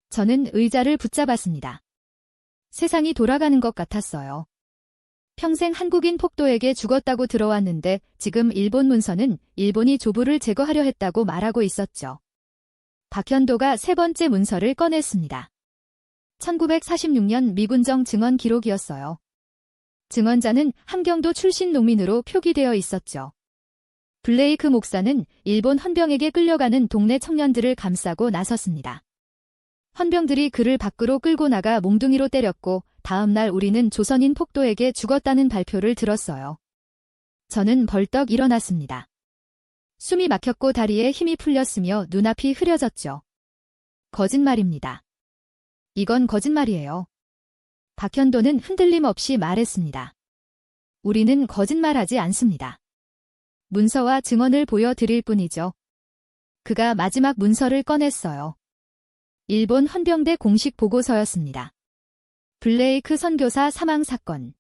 Speaker 1: 저는 의자를 붙잡았습니다. 세상이 돌아가는 것 같았어요. 평생 한국인 폭도에게 죽었다고 들어왔는데 지금 일본 문서는 일본이 조부를 제거하려 했다고 말하고 있었죠. 박현도가 세 번째 문서를 꺼냈습니다. 1946년 미군정 증언 기록이었어요. 증언자는 함경도 출신 농민으로 표기되어 있었죠. 블레이크 목사는 일본 헌병에게 끌려가는 동네 청년들을 감싸고 나섰습니다. 헌병들이 그를 밖으로 끌고 나가 몽둥이로 때렸고 다음 날 우리는 조선인 폭도에게 죽었다는 발표를 들었어요. 저는 벌떡 일어났습니다. 숨이 막혔고 다리에 힘이 풀렸으며 눈앞이 흐려졌죠. 거짓말입니다. 이건 거짓말이에요. 박현도는 흔들림 없이 말했습니다. 우리는 거짓말하지 않습니다. 문서와 증언을 보여드릴 뿐이죠. 그가 마지막 문서를 꺼냈어요. 일본 헌병대 공식 보고서였습니다. 블레이크 선교사 사망 사건.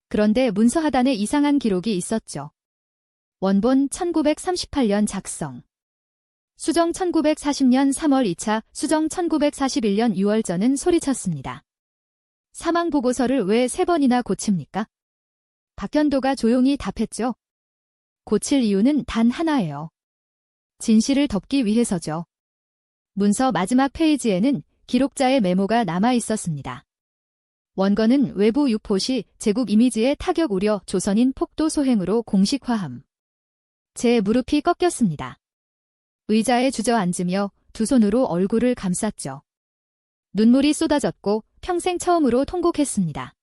Speaker 1: 그런데 문서 하단에 이상한 기록이 있었죠. 원본 1938년 작성. 수정 1940년 3월 2차, 수정 1941년 6월 전은 소리쳤습니다. 사망 보고서를 왜 3번이나 고칩니까? 박현도가 조용히 답했죠. 고칠 이유는 단 하나예요. 진실을 덮기 위해서죠. 문서 마지막 페이지에는 기록자의 메모가 남아 있었습니다. 원건은 외부 유포시 제국 이미지에 타격 우려 조선인 폭도 소행으로 공식화함. 제 무릎이 꺾였습니다. 의자에 주저앉으며 두 손으로 얼굴을 감쌌죠. 눈물이 쏟아졌고 평생 처음으로 통곡했습니다.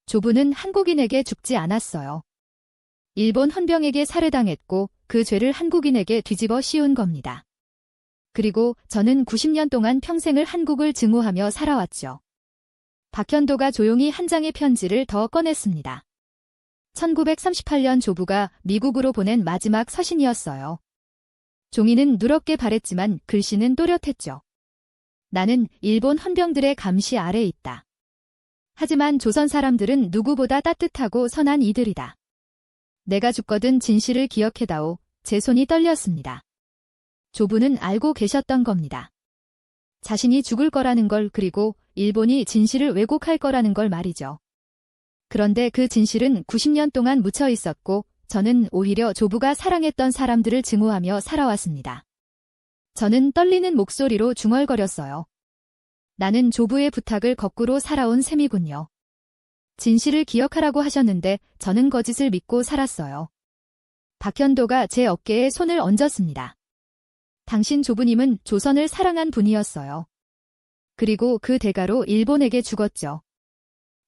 Speaker 1: 조부는 한국인에게 죽지 않았어요. 일본 헌병에게 살해당했고 그 죄를 한국인에게 뒤집어 씌운 겁니다. 그리고 저는 90년 동안 평생을 한국을 증오하며 살아왔죠. 박현도가 조용히 한 장의 편지를 더 꺼냈습니다. 1938년 조부가 미국으로 보낸 마지막 서신이었어요. 종이는 누렇게 바랬지만 글씨는 또렷했죠. 나는 일본 헌병들의 감시 아래 있다. 하지만 조선 사람들은 누구보다 따뜻하고 선한 이들이다. 내가 죽거든 진실을 기억해다오. 제 손이 떨렸습니다. 조부는 알고 계셨던 겁니다. 자신이 죽을 거라는 걸, 그리고 일본이 진실을 왜곡할 거라는 걸 말이죠. 그런데 그 진실은 90년 동안 묻혀 있었고 저는 오히려 조부가 사랑했던 사람들을 증오하며 살아왔습니다. 저는 떨리는 목소리로 중얼거렸어요. 나는 조부의 부탁을 거꾸로 살아온 셈이군요. 진실을 기억하라고 하셨는데 저는 거짓을 믿고 살았어요. 박현도가 제 어깨에 손을 얹었습니다. 당신 조부님은 조선을 사랑한 분이었어요. 그리고 그 대가로 일본에게 죽었죠.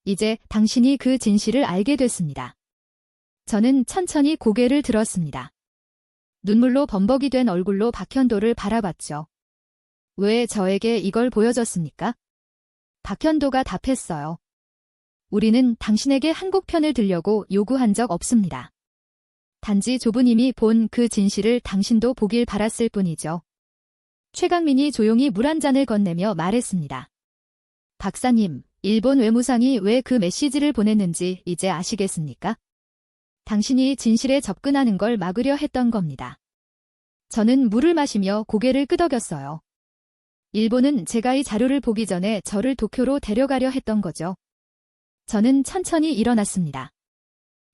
Speaker 1: 이제 당신이 그 진실을 알게 됐습니다. 저는 천천히 고개를 들었습니다. 눈물로 범벅이 된 얼굴로 박현도를 바라봤죠. 왜 저에게 이걸 보여줬습니까? 박현도가 답했어요. 우리는 당신에게 한국편을 들려고 요구한 적 없습니다. 단지 조부님이 본 그 진실을 당신도 보길 바랐을 뿐이죠. 최강민이 조용히 물 한 잔을 건네며 말했습니다. 박사님, 일본 외무상이 왜 그 메시지를 보냈는지 이제 아시겠습니까? 당신이 진실에 접근하는 걸 막으려 했던 겁니다. 저는 물을 마시며 고개를 끄덕였어요. 일본은 제가 이 자료를 보기 전에 저를 도쿄로 데려가려 했던 거죠. 저는 천천히 일어났습니다.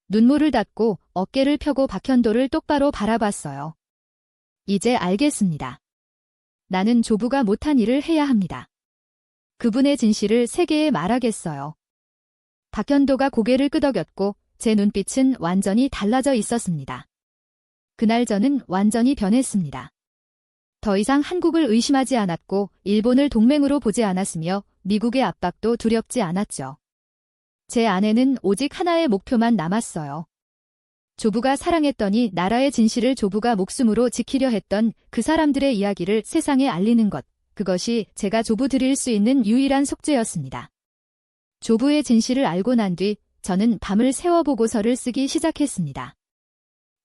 Speaker 1: 눈물을 닦고 어깨를 펴고 박현도를 똑바로 바라봤어요. 이제 알겠습니다. 나는 조부가 못한 일을 해야 합니다. 그분의 진실을 세계에 말하겠어요. 박현도가 고개를 끄덕였고 제 눈빛은 완전히 달라져 있었습니다. 그날 저는 완전히 변했습니다. 더 이상 한국을 의심하지 않았고 일본을 동맹으로 보지 않았으며 미국의 압박도 두렵지 않았죠. 제 안에는 오직 하나의 목표만 남았어요. 조부가 사랑했더니 나라의 진실을 조부가 목숨으로 지키려 했던 그 사람들의 이야기를 세상에 알리는 것, 그것이 제가 조부 드릴 수 있는 유일한 속죄였습니다. 조부의 진실을 알고 난 뒤 저는 밤을 새워 보고서를 쓰기 시작했습니다.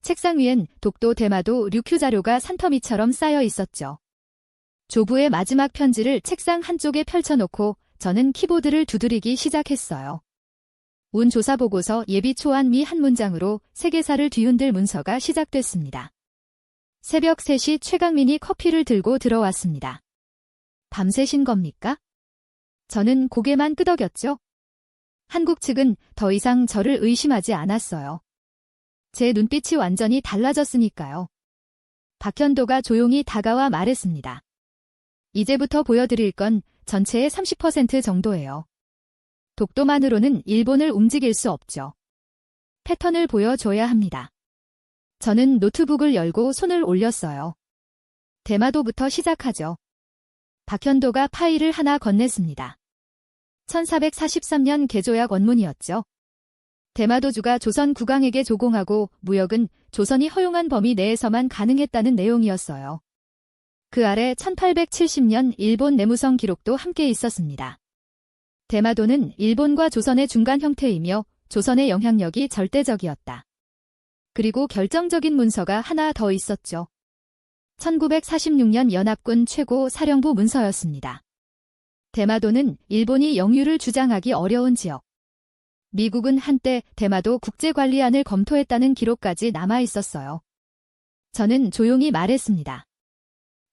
Speaker 1: 책상 위엔 독도 대마도 류큐 자료가 산더미처럼 쌓여 있었죠. 조부의 마지막 편지를 책상 한쪽에 펼쳐놓고 저는 키보드를 두드리기 시작했어요. 운 조사 보고서 예비 초안 미 한 문장으로 세계사를 뒤흔들 문서가 시작됐습니다. 새벽 3시 최강민이 커피를 들고 들어왔습니다. 밤새신 겁니까? 저는 고개만 끄덕였죠. 한국 측은 더 이상 저를 의심하지 않았어요. 제 눈빛이 완전히 달라졌으니까요. 박현도가 조용히 다가와 말했습니다. 이제부터 보여드릴 건 전체의 30% 정도예요. 독도만으로는 일본을 움직일 수 없죠. 패턴을 보여줘야 합니다. 저는 노트북을 열고 손을 올렸어요. 대마도부터 시작하죠. 박현도가 파일을 하나 건넸습니다. 1443년 개조약 원문이었죠. 대마도주가 조선 국왕에게 조공하고 무역은 조선이 허용한 범위 내에서만 가능했다는 내용이었어요. 그 아래 1870년 일본 내무성 기록도 함께 있었습니다. 대마도는 일본과 조선의 중간 형태이며 조선의 영향력이 절대적이었다. 그리고 결정적인 문서가 하나 더 있었죠. 1946년 연합군 최고 사령부 문서였습니다. 대마도는 일본이 영유를 주장하기 어려운 지역. 미국은 한때 대마도 국제관리안을 검토했다는 기록까지 남아 있었어요. 저는 조용히 말했습니다.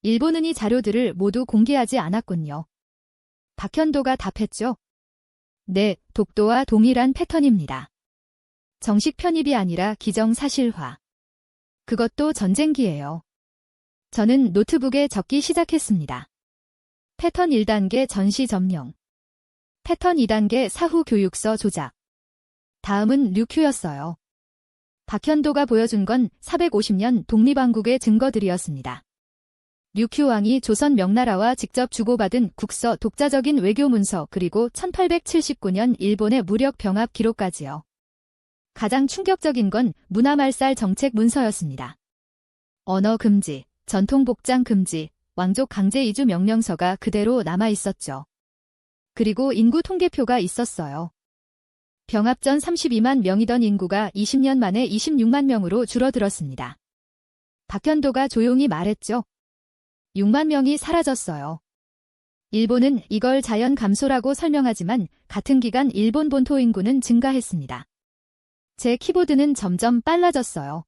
Speaker 1: 일본은 이 자료들을 모두 공개하지 않았군요. 박현도가 답했죠. 네, 독도와 동일한 패턴입니다. 정식 편입이 아니라 기정사실화. 그것도 전쟁기예요. 저는 노트북에 적기 시작했습니다. 패턴 1단계 전시 점령. 패턴 2단계 사후 교육서 조작. 다음은 류큐였어요. 박현도가 보여준 건 450년 독립왕국의 증거들이었습니다. 류큐 왕이 조선 명나라와 직접 주고받은 국서 독자적인 외교 문서 그리고 1879년 일본의 무력 병합 기록까지요. 가장 충격적인 건 문화말살 정책 문서였습니다. 언어 금지, 전통 복장 금지, 왕족 강제 이주 명령서가 그대로 남아 있었죠. 그리고 인구 통계표가 있었어요. 병합 전 32만 명이던 인구가 20년 만에 26만 명으로 줄어들었습니다. 박현도가 조용히 말했죠. 6만 명이 사라졌어요. 일본은 이걸 자연 감소라고 설명하지만 같은 기간 일본 본토 인구는 증가했습니다. 제 키보드는 점점 빨라졌어요.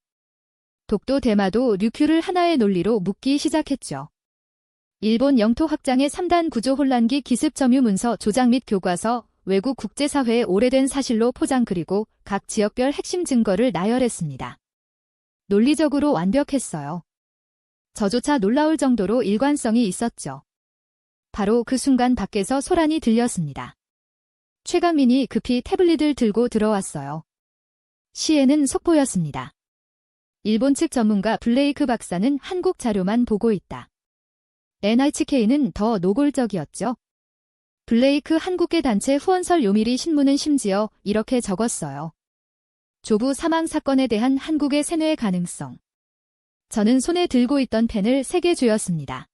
Speaker 1: 독도 대마도 류큐를 하나의 논리로 묶기 시작했죠. 일본 영토 확장의 3단 구조 혼란기 기습 점유 문서 조작 및 교과서, 외국 국제사회의 오래된 사실로 포장 그리고 각 지역별 핵심 증거를 나열했습니다. 논리적으로 완벽했어요. 저조차 놀라울 정도로 일관성이 있었죠. 바로 그 순간 밖에서 소란이 들렸습니다. 최강민이 급히 태블릿을 들고 들어왔어요. 시에는 속보였습니다. 일본 측 전문가 블레이크 박사는 한국 자료만 보고 있다. NHK는 더 노골적이었죠. 블레이크 한국계 단체 후원설 요미리 신문은 심지어 이렇게 적었어요. 조부 사망 사건에 대한 한국의 세뇌의 가능성. 저는 손에 들고 있던 펜을 3개 쥐었습니다.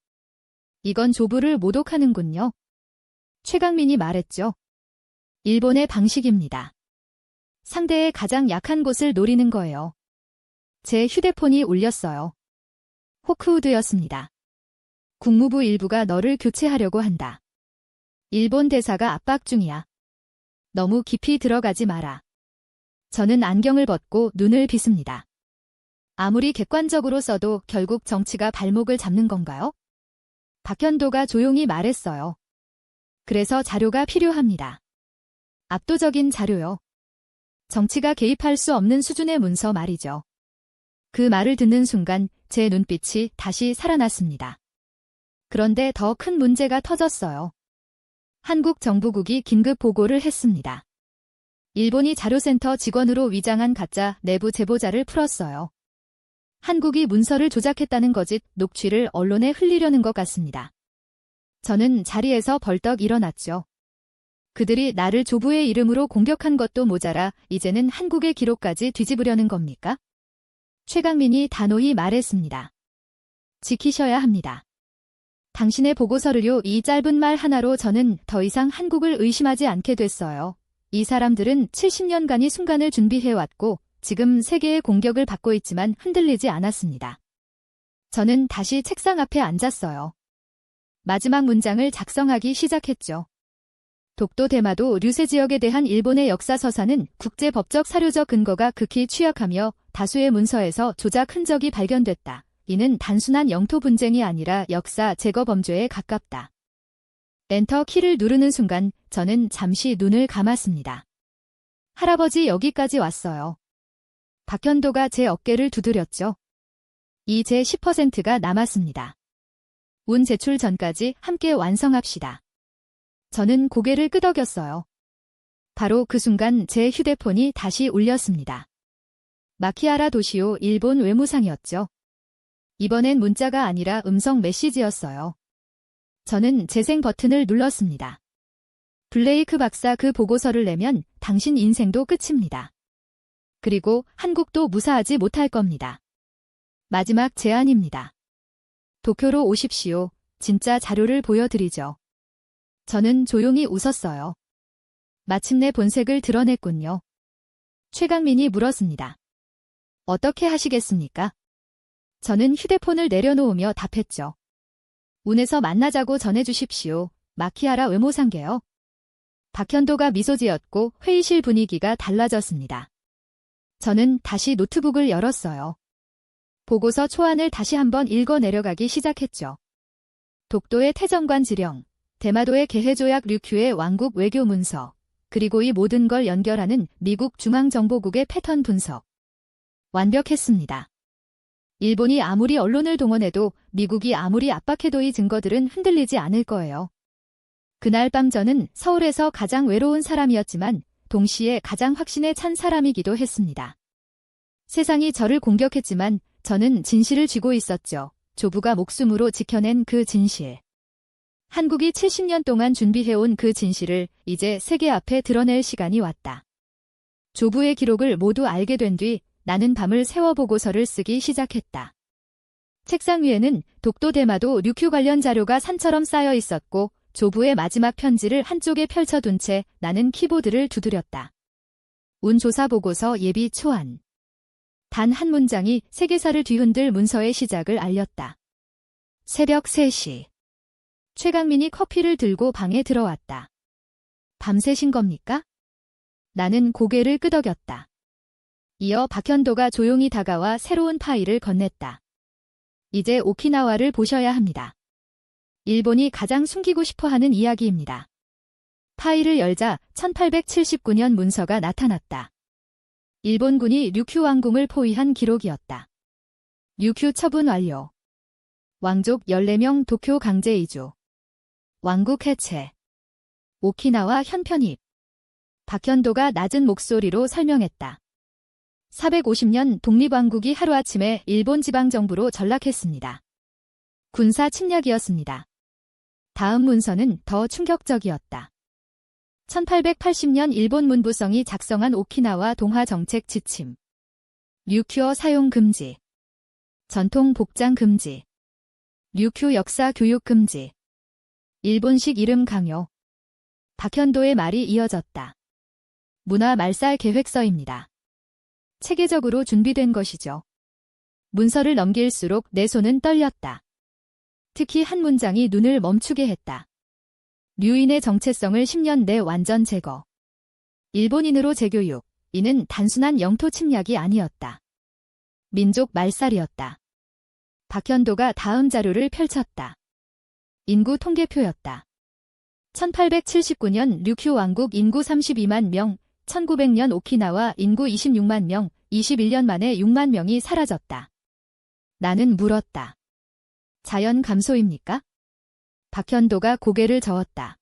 Speaker 1: 이건 조부를 모독하는군요. 최강민이 말했죠. 일본의 방식입니다. 상대의 가장 약한 곳을 노리는 거예요. 제 휴대폰이 울렸어요. 호크우드였습니다. 국무부 일부가 너를 교체하려고 한다. 일본 대사가 압박 중이야. 너무 깊이 들어가지 마라. 저는 안경을 벗고 눈을 빗습니다. 아무리 객관적으로 써도 결국 정치가 발목을 잡는 건가요? 박현도가 조용히 말했어요. 그래서 자료가 필요합니다. 압도적인 자료요. 정치가 개입할 수 없는 수준의 문서 말이죠. 그 말을 듣는 순간 제 눈빛이 다시 살아났습니다. 그런데 더 큰 문제가 터졌어요. 한국 정부국이 긴급 보고를 했습니다. 일본이 자료센터 직원으로 위장한 가짜 내부 제보자를 풀었어요. 한국이 문서를 조작했다는 거짓 녹취를 언론에 흘리려는 것 같습니다. 저는 자리에서 벌떡 일어났죠. 그들이 나를 조부의 이름으로 공격한 것도 모자라 이제는 한국의 기록까지 뒤집으려는 겁니까? 최강민이 단호히 말했습니다. 지키셔야 합니다. 당신의 보고서를요. 이 짧은 말 하나로 저는 더 이상 한국을 의심하지 않게 됐어요. 이 사람들은 70년간 이 순간을 준비해왔고 지금 세계의 공격을 받고 있지만 흔들리지 않았습니다. 저는 다시 책상 앞에 앉았어요. 마지막 문장을 작성하기 시작했죠. 독도 대마도 류세 지역에 대한 일본의 역사 서사는 국제법적 사료적 근거가 극히 취약하며 다수의 문서에서 조작 흔적이 발견됐다. 이는 단순한 영토 분쟁이 아니라 역사 제거 범죄에 가깝다. 엔터 키를 누르는 순간 저는 잠시 눈을 감았습니다. 할아버지 여기까지 왔어요. 박현도가 제 어깨를 두드렸죠. 이제 10%가 남았습니다. 운 제출 전까지 함께 완성합시다. 저는 고개를 끄덕였어요. 바로 그 순간 제 휴대폰이 다시 울렸습니다. 마키하라 도시오 일본 외무상이었죠. 이번엔 문자가 아니라 음성 메시지였어요. 저는 재생 버튼을 눌렀습니다. 블레이크 박사, 그 보고서를 내면 당신 인생도 끝입니다. 그리고 한국도 무사하지 못할 겁니다. 마지막 제안입니다. 도쿄로 오십시오. 진짜 자료를 보여드리죠. 저는 조용히 웃었어요. 마침내 본색을 드러냈군요. 최강민이 물었습니다. 어떻게 하시겠습니까? 저는 휴대폰을 내려놓으며 답했죠. 운에서 만나자고 전해주십시오. 마키하라 외모상계요. 박현도가 미소 지었고 회의실 분위기가 달라졌습니다. 저는 다시 노트북을 열었어요. 보고서 초안을 다시 한번 읽어 내려가기 시작했죠. 독도의 태정관 지령, 대마도의 개해조약, 류큐의 왕국 외교 문서, 그리고 이 모든 걸 연결하는 미국 중앙정보국의 패턴 분석. 완벽했습니다. 일본이 아무리 언론을 동원해도, 미국이 아무리 압박해도 이 증거들은 흔들리지 않을 거예요. 그날 밤 저는 서울에서 가장 외로운 사람이었지만 동시에 가장 확신에 찬 사람이기도 했습니다. 세상이 저를 공격했지만 저는 진실을 쥐고 있었죠. 조부가 목숨으로 지켜낸 그 진실. 한국이 70년 동안 준비해온 그 진실을 이제 세계 앞에 드러낼 시간이 왔다. 조부의 기록을 모두 알게 된 뒤 나는 밤을 새워 보고서를 쓰기 시작했다. 책상 위에는 독도 대마도 류큐 관련 자료가 산처럼 쌓여 있었고 조부의 마지막 편지를 한쪽에 펼쳐둔 채 나는 키보드를 두드렸다. 운조사 보고서 예비 초안. 단 한 문장이 세계사를 뒤흔들 문서의 시작을 알렸다. 새벽 3시. 최강민이 커피를 들고 방에 들어왔다. 밤새신 겁니까? 나는 고개를 끄덕였다. 이어 박현도가 조용히 다가와 새로운 파일을 건넸다. 이제 오키나와를 보셔야 합니다. 일본이 가장 숨기고 싶어하는 이야기입니다. 파일을 열자 1879년 문서가 나타났다. 일본군이 류큐 왕궁을 포위한 기록이었다. 류큐 처분 완료. 왕족 14명 도쿄 강제 이주. 왕국 해체. 오키나와 현편입. 박현도가 낮은 목소리로 설명했다. 450년 독립왕국이 하루아침에 일본 지방정부로 전락했습니다. 군사 침략이었습니다. 다음 문서는 더 충격적이었다. 1880년 일본 문부성이 작성한 오키나와 동화 정책 지침. 류큐어 사용 금지. 전통 복장 금지. 류큐 역사 교육 금지. 일본식 이름 강요. 박현도의 말이 이어졌다. 문화 말살 계획서입니다. 체계적으로 준비된 것이죠. 문서를 넘길수록 내 손은 떨렸다. 특히 한 문장이 눈을 멈추게 했다. 류인의 정체성을 10년 내 완전 제거. 일본인으로 재교육. 이는 단순한 영토 침략이 아니었다. 민족 말살이었다. 박현도가 다음 자료를 펼쳤다. 인구 통계표였다. 1879년 류큐 왕국 인구 32만 명, 1900년 오키나와 인구 26만 명, 21년 만에 6만 명이 사라졌다. 나는 물었다. 자연 감소입니까? 박현도가 고개를 저었다.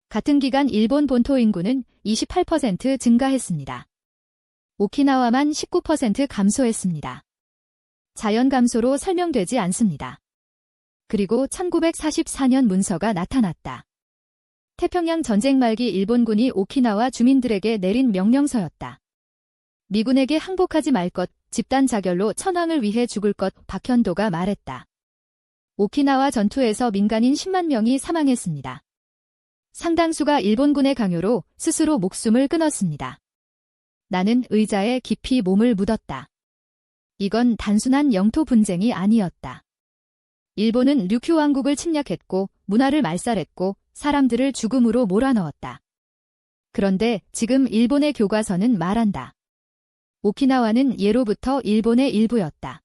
Speaker 1: 같은 기간 일본 본토 인구는 28% 증가했습니다. 오키나와만 19% 감소했습니다. 자연 감소로 설명되지 않습니다. 그리고 1944년 문서가 나타났다. 태평양 전쟁 말기 일본군이 오키나와 주민들에게 내린 명령서였다. 미군에게 항복하지 말 것, 집단 자결로 천황을 위해 죽을 것, 박현도가 말했다. 오키나와 전투에서 민간인 10만 명이 사망했습니다. 상당수가 일본군의 강요로 스스로 목숨을 끊었습니다. 나는 의자에 깊이 몸을 묻었다. 이건 단순한 영토 분쟁이 아니었다. 일본은 류큐 왕국을 침략했고 문화를 말살했고 사람들을 죽음으로 몰아넣었다. 그런데 지금 일본의 교과서는 말한다. 오키나와는 예로부터 일본의 일부였다.